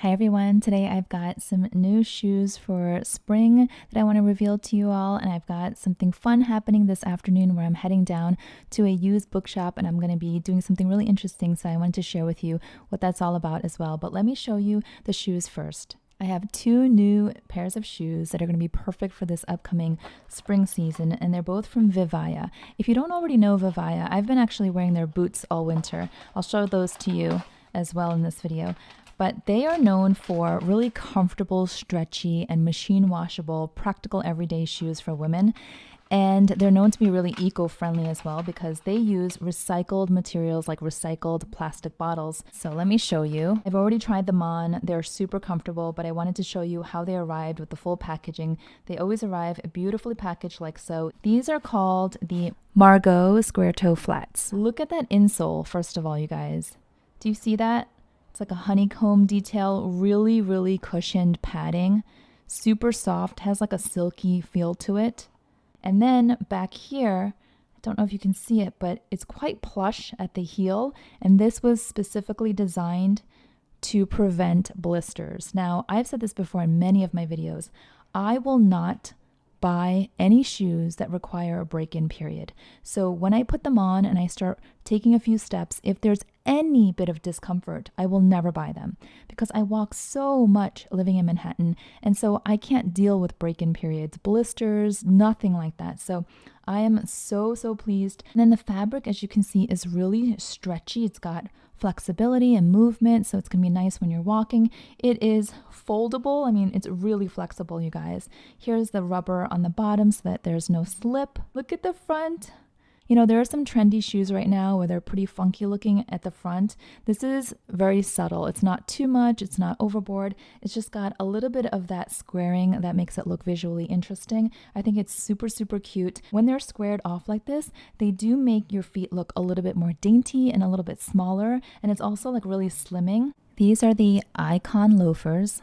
Hi everyone, today I've got some new shoes for spring that I want to reveal to you all, and I've got something fun happening this afternoon where I'm heading down to a used bookshop and I'm going to be doing something really interesting, so I wanted to share with you what that's all about as well. But let me show you the shoes first. I have two new pairs of shoes that are going to be perfect for this upcoming spring season, and they're both from Vivaia. If you don't already know Vivaia, I've been actually wearing their boots all winter. I'll show those to you as well in this video. But they are known for really comfortable, stretchy, and machine washable, practical everyday shoes for women. And they're known to be really eco-friendly as well because they use recycled materials like recycled plastic bottles. So let me show you. I've already tried them on. They're super comfortable, but I wanted to show you how they arrived with the full packaging. They always arrive beautifully packaged like so. These are called the Margot square toe flats. Look at that insole, first of all, you guys. Do you see that? It's like a honeycomb detail, really cushioned padding, super soft, has like a silky feel to it. And then back here, I don't know if you can see it, but it's quite plush at the heel. And this was specifically designed to prevent blisters. Now, I've said this before in many of my videos. I will not buy any shoes that require a break-in period. So when I put them on and I start taking a few steps, if there's any bit of discomfort, I will never buy them because I walk so much living in Manhattan, and so I can't deal with break-in periods, blisters, nothing like that. So I am so pleased. And then the fabric, as you can see, is really stretchy. It's got flexibility and movement, so it's gonna be nice when you're walking. It is foldable. I mean, it's really flexible, you guys. Here's the rubber on the bottom so that there's no slip. Look at the front. You know, there are some trendy shoes right now where they're pretty funky looking at the front. This is very subtle. It's not too much. It's not overboard. It's just got a little bit of that squaring that makes it look visually interesting. I think it's super cute. When they're squared off like this, they do make your feet look a little bit more dainty and a little bit smaller. And it's also like really slimming. These are the Icon Loafers.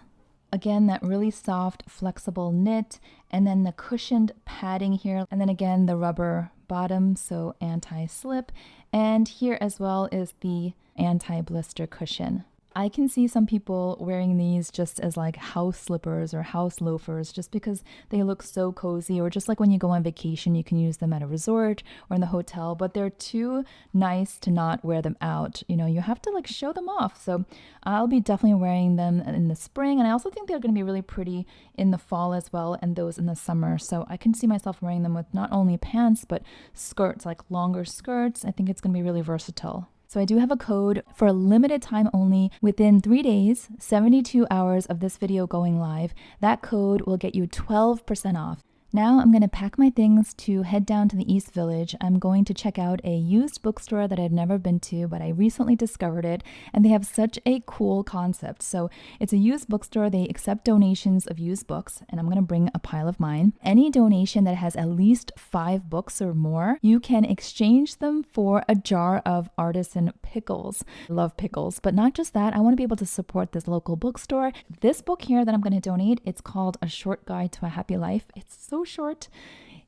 Again, that really soft, flexible knit, and then the cushioned padding here. And then again, the rubber bottom, so anti-slip. And here as well is the anti-blister cushion. I can see some people wearing these just as like house slippers or house loafers just because they look so cozy, or just like when you go on vacation, you can use them at a resort or in the hotel, but they're too nice to not wear them out. You know, you have to like show them off. So I'll be definitely wearing them in the spring. And I also think they're going to be really pretty in the fall as well, and those in the summer. So I can see myself wearing them with not only pants, but skirts, like longer skirts. I think it's going to be really versatile. So I do have a code for a limited time only. Within 3 days, 72 hours of this video going live, that code will get you 12% off. Now I'm going to pack my things to head down to the East Village. I'm going to check out a used bookstore that I've never been to, but I recently discovered it, and they have such a cool concept. So it's a used bookstore. They accept donations of used books, and I'm going to bring a pile of mine. Any donation that has at least 5 books or more, you can exchange them for a jar of artisan pickles. I love pickles, but not just that. I want to be able to support this local bookstore. This book here that I'm going to donate, it's called A Short Guide to a Happy Life. It's so short.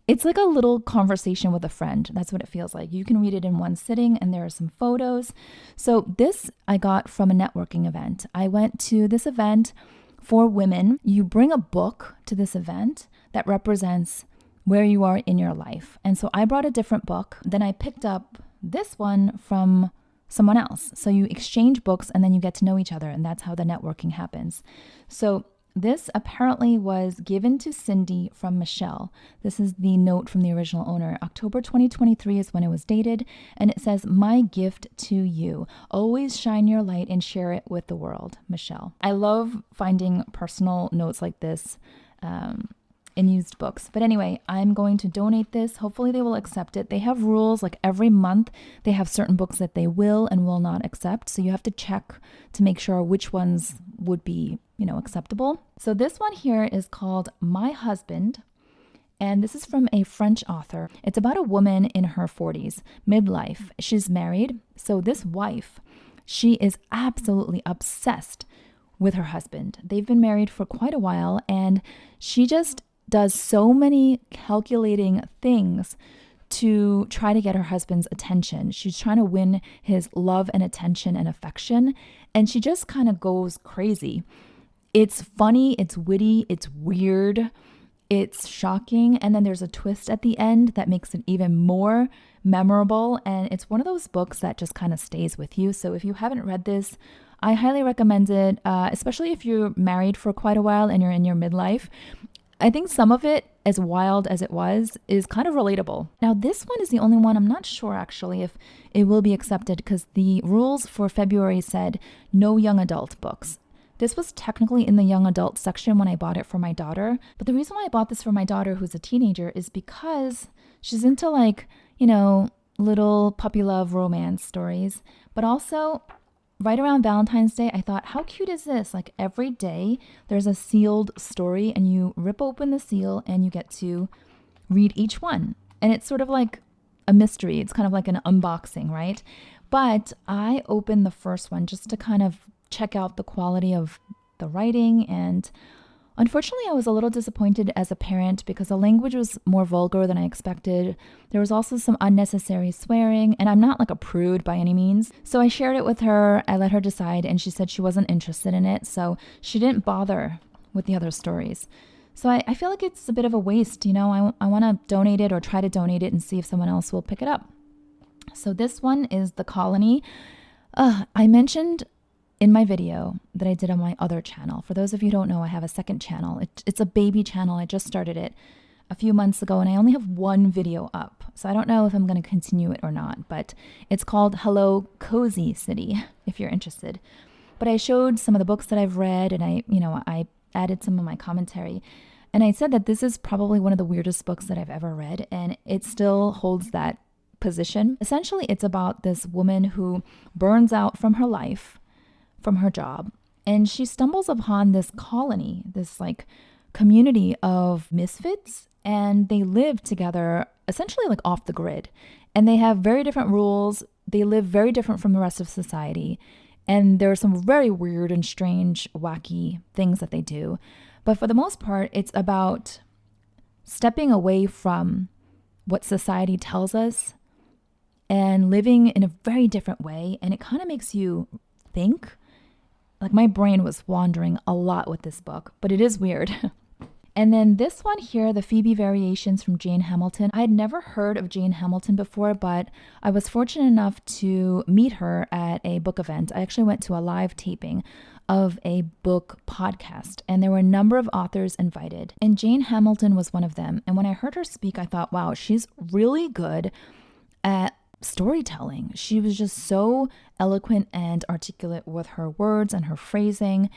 It's like a little conversation with a friend. That's what it feels like. You can read it in one sitting, and there are some photos. So this I got from a networking event. I went to this event for women. You bring a book to this event that represents where you are in your life. And so I brought a different book. Then I picked up this one from someone else. So you exchange books and then you get to know each other, and that's how the networking happens. So this apparently was given to Cindy from Michelle. This is the note from the original owner. October 2023 is when it was dated, and it says, "My gift to you. Always shine your light and share it with the world, Michelle." I love finding personal notes like this in used books. But anyway, I'm going to donate this. Hopefully they will accept it. They have rules, like every month they have certain books that they will and will not accept. So you have to check to make sure which ones would be, you know, acceptable. So this one here is called My Husband, and this is from a French author. It's about a woman in her 40s, midlife. She's married. So this wife, she is absolutely obsessed with her husband. They've been married for quite a while, and she just does so many calculating things to try to get her husband's attention. She's trying to win his love and attention and affection, and she just kind of goes crazy. It's funny, it's witty, it's weird, it's shocking, and then there's a twist at the end that makes it even more memorable, and it's one of those books that just kind of stays with you. So if you haven't read this, I highly recommend it, especially if you're married for quite a while and you're in your midlife. I think some of it, as wild as it was, is kind of relatable. Now, this one is the only one, I'm not sure actually if it will be accepted, because the rules for February said no young adult books. This was technically in the young adult section when I bought it for my daughter. But the reason why I bought this for my daughter, who's a teenager, is because she's into little puppy love romance stories. But also, right around Valentine's Day, I thought, how cute is this? Like every day there's a sealed story and you rip open the seal and you get to read each one. And it's sort of like a mystery. It's kind of like an unboxing, right? But I opened the first one just to kind of check out the quality of the writing, and unfortunately I was a little disappointed as a parent because the language was more vulgar than I expected. There was also some unnecessary swearing, and I'm not like a prude by any means. So I shared it with her, I let her decide, and she said she wasn't interested in it, so she didn't bother with the other stories. So I feel like it's a bit of a waste, I want to donate it or try to donate it and see if someone else will pick it up. So this one is The Colony. I mentioned in my video that I did on my other channel. For those of you who don't know, I have a second channel. It's a baby channel. I just started it a few months ago and I only have one video up. So I don't know if I'm going to continue it or not, but it's called Hellocatwalkcity if you're interested. But I showed some of the books that I've read, and I added some of my commentary. And I said that this is probably one of the weirdest books that I've ever read, and it still holds that position. Essentially, it's about this woman who burns out from her life, from her job, and she stumbles upon this colony, this like community of misfits, and they live together essentially like off the grid, and they have very different rules. They live very different from the rest of society, and there are some very weird and strange, wacky things that they do. But for the most part, it's about stepping away from what society tells us and living in a very different way, and it kind of makes you think. Like my brain was wandering a lot with this book, but it is weird. And then this one here, the Phoebe Variations from Jane Hamilton. I had never heard of Jane Hamilton before, but I was fortunate enough to meet her at a book event. I actually went to a live taping of a book podcast, and there were a number of authors invited, and Jane Hamilton was one of them. And when I heard her speak, I thought, wow, she's really good at storytelling. She was just so eloquent and articulate with her words and her phrasing.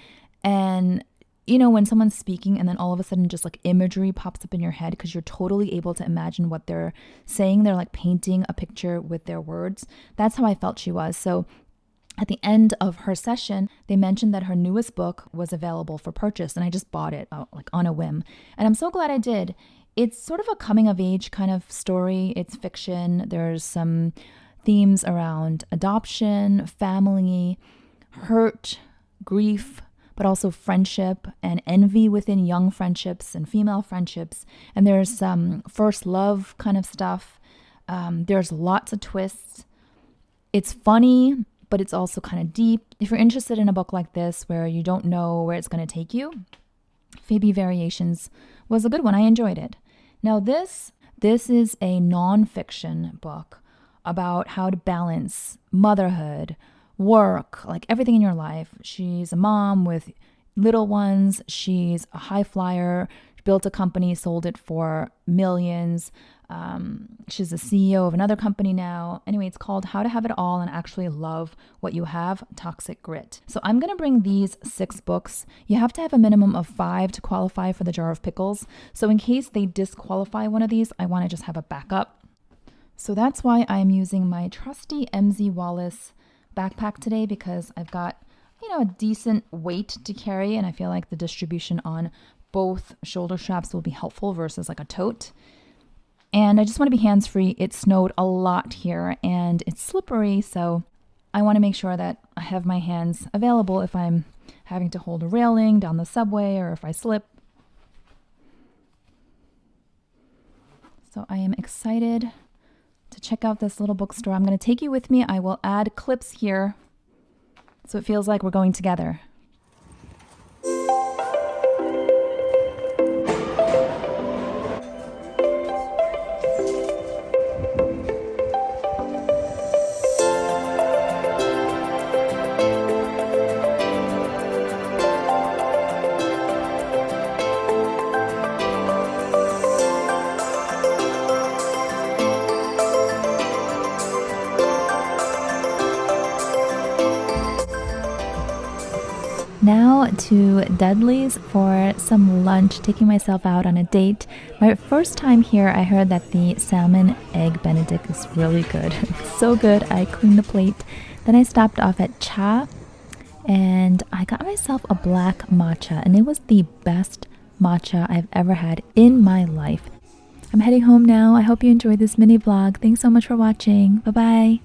And when someone's speaking and then all of a sudden just like imagery pops up in your head because you're totally able to imagine what they're saying, they're like painting a picture with their words. That's how I felt she was. So at the end of her session, they mentioned that her newest book was available for purchase, and I just bought it like on a whim. And I'm so glad I did. It's sort of a coming of age kind of story. It's fiction. There's some themes around adoption, family, hurt, grief, but also friendship and envy within young friendships and female friendships. And there's some first love kind of stuff. There's lots of twists. It's funny, but it's also kind of deep. If you're interested in a book like this where you don't know where it's going to take you, Phoebe Variations was a good one. I enjoyed it. Now this is a nonfiction book about how to balance motherhood, work, like everything in your life. She's a mom with little ones. She's a high flyer, built a company, sold it for millions. She's the CEO of another company now. Anyway, it's called How to Have It All and Actually Love What You Have, Toxic Grit. So I'm going to bring these 6 books. You have to have a minimum of 5 to qualify for the jar of pickles. So in case they disqualify one of these, I want to just have a backup. So that's why I'm using my trusty MZ Wallace backpack today, because I've got, a decent weight to carry, and I feel like the distribution on both shoulder straps will be helpful versus like a tote. And I just want to be hands-free. It snowed a lot here and it's slippery, so I want to make sure that I have my hands available if I'm having to hold a railing down the subway or if I slip. So I am excited check out this little bookstore. I'm going to take you with me. I will add clips here so it feels like we're going together. Now to Dudley's for some lunch, taking myself out on a date. My first time here, I heard that the salmon egg benedict is really good. So good, I cleaned the plate. Then I stopped off at Cha and I got myself a black matcha, and it was the best matcha I've ever had in my life. I'm heading home now. I hope you enjoyed this mini vlog. Thanks so much for watching. Bye-bye.